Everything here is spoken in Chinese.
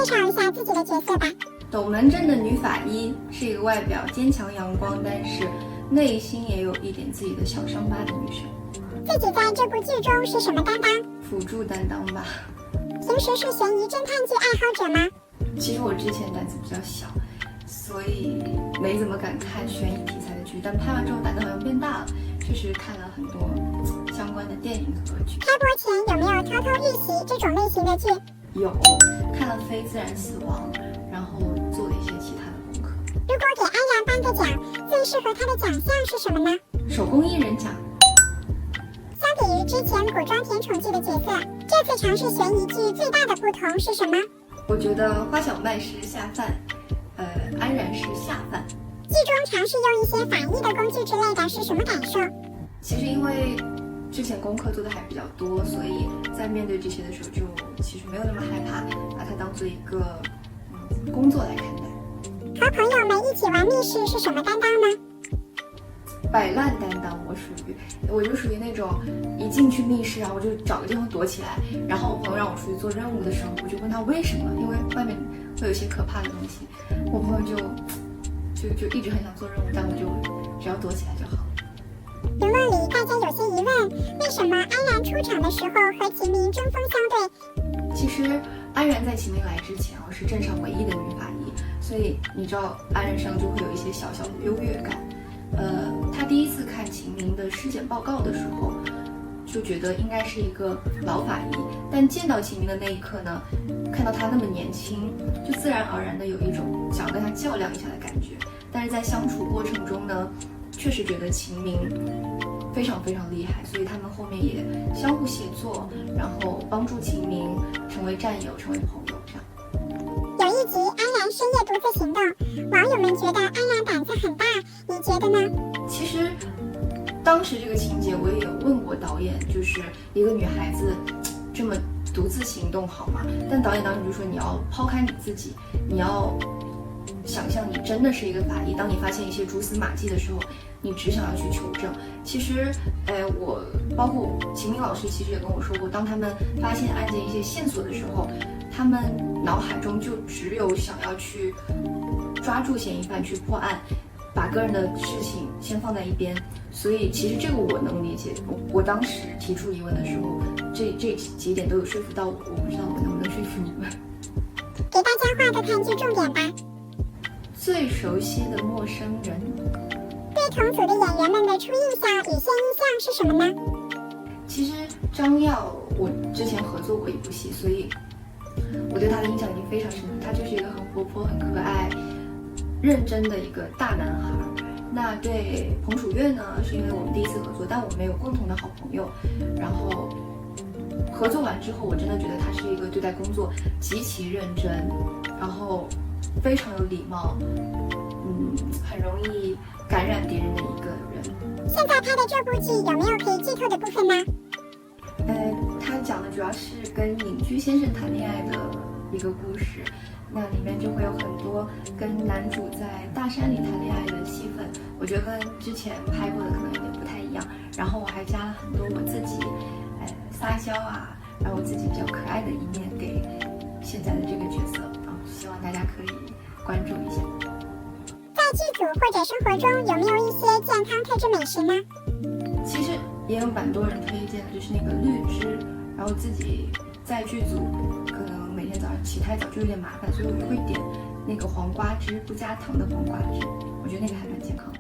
绍一下自己的角色吧。斗门镇的女法医是一个外表坚强阳光，但是内心也有一点自己的小伤疤的女生。自己在这部剧中是什么担当？辅助担当吧。平时是悬疑侦探剧爱好者吗？其实我之前胆子比较小，所以没怎么敢看悬疑题材的剧，但拍完之后胆子好像变大了，确实看了很多相关的电影和剧。开播前有没有偷偷预习这种类型的剧？有，看了《非自然死亡》，然后做了一些其他的功课。如果给安然颁个奖，最适合她的奖项是什么呢？手工艺人奖。相比于之前古装甜宠剧的角色，这次尝试悬疑剧最大的不同是什么？我觉得花小麦是下饭，安然是下饭。剧中尝试用一些法医的工具之类的是什么感受？其实因为之前功课做的还比较多，所以在面对这些的时候就其实没有那么害怕，把它当做一个工作来看待。和朋友们一起玩密室是什么担当呢？摆烂担当，我就属于那种一进去密室啊，我就找个地方躲起来，然后我朋友让我出去做任务的时候，我就问他为什么，因为外面会有一些可怕的东西，我朋友就一直很想做任务，但我就只要躲起来就好了。评论里大家有些疑问，为什么安然出场的时候和秦明针锋相对？其实安然在秦明来之前是镇上唯一的女法医，所以你知道安然上就会有一些小小的优越感。他第一次看秦明的尸检报告的时候，就觉得应该是一个老法医，但见到秦明的那一刻呢，看到他那么年轻，就自然而然的有一种想要跟他较量一下的感觉。但是在相处过程中呢，确实觉得秦明非常非常厉害，所以他们后面也相互协作，然后帮助秦明成为战友，成为朋友这样。有一集安然深夜独自行动，网友们觉得安然胆子很大，你觉得呢？其实当时这个情节我也有问过导演，就是一个女孩子这么独自行动好吗？但导演当时就说你要抛开你自己，你要想象你真的是一个法医，当你发现一些蛛丝马迹的时候，你只想要去求证。其实我包括秦明老师其实也跟我说过，当他们发现案件一些线索的时候，他们脑海中就只有想要去抓住嫌疑犯，去破案，把个人的事情先放在一边。所以其实这个我能理解，我当时提出疑问的时候，这几点都有说服到我，我不知道我能不能说服你们。给大家画个看剧重点吧。最熟悉的陌生人。对同组的演员们的初印象、与现印象是什么呢？其实张耀我之前合作过一部戏，所以我对他的印象已经非常深了。他就是一个很活泼、很可爱、认真的一个大男孩。那对彭楚月呢，是因为我们第一次合作，但我们有共同的好朋友。然后合作完之后，我真的觉得他是一个对待工作极其认真，然后非常有礼貌，很容易感染别人的一个人。现在拍的这部剧有没有可以剧透的部分呢？他讲的主要是跟隐居先生谈恋爱的一个故事，那里面就会有很多跟男主在大山里谈恋爱的戏份，我觉得跟之前拍过的可能有点不太一样。然后我还加了很多我自己，撒娇啊，然后我自己比较可爱的一面给现在的这个角色啊，希望大家可以关注一下。在剧组或者生活中有没有一些健康特质美食呢？其实也有蛮多人推荐的，就是那个绿汁，然后自己在剧组可能每天早上起太早就有点麻烦，所以我就会点那个黄瓜汁，不加糖的黄瓜汁，我觉得那个还蛮健康的。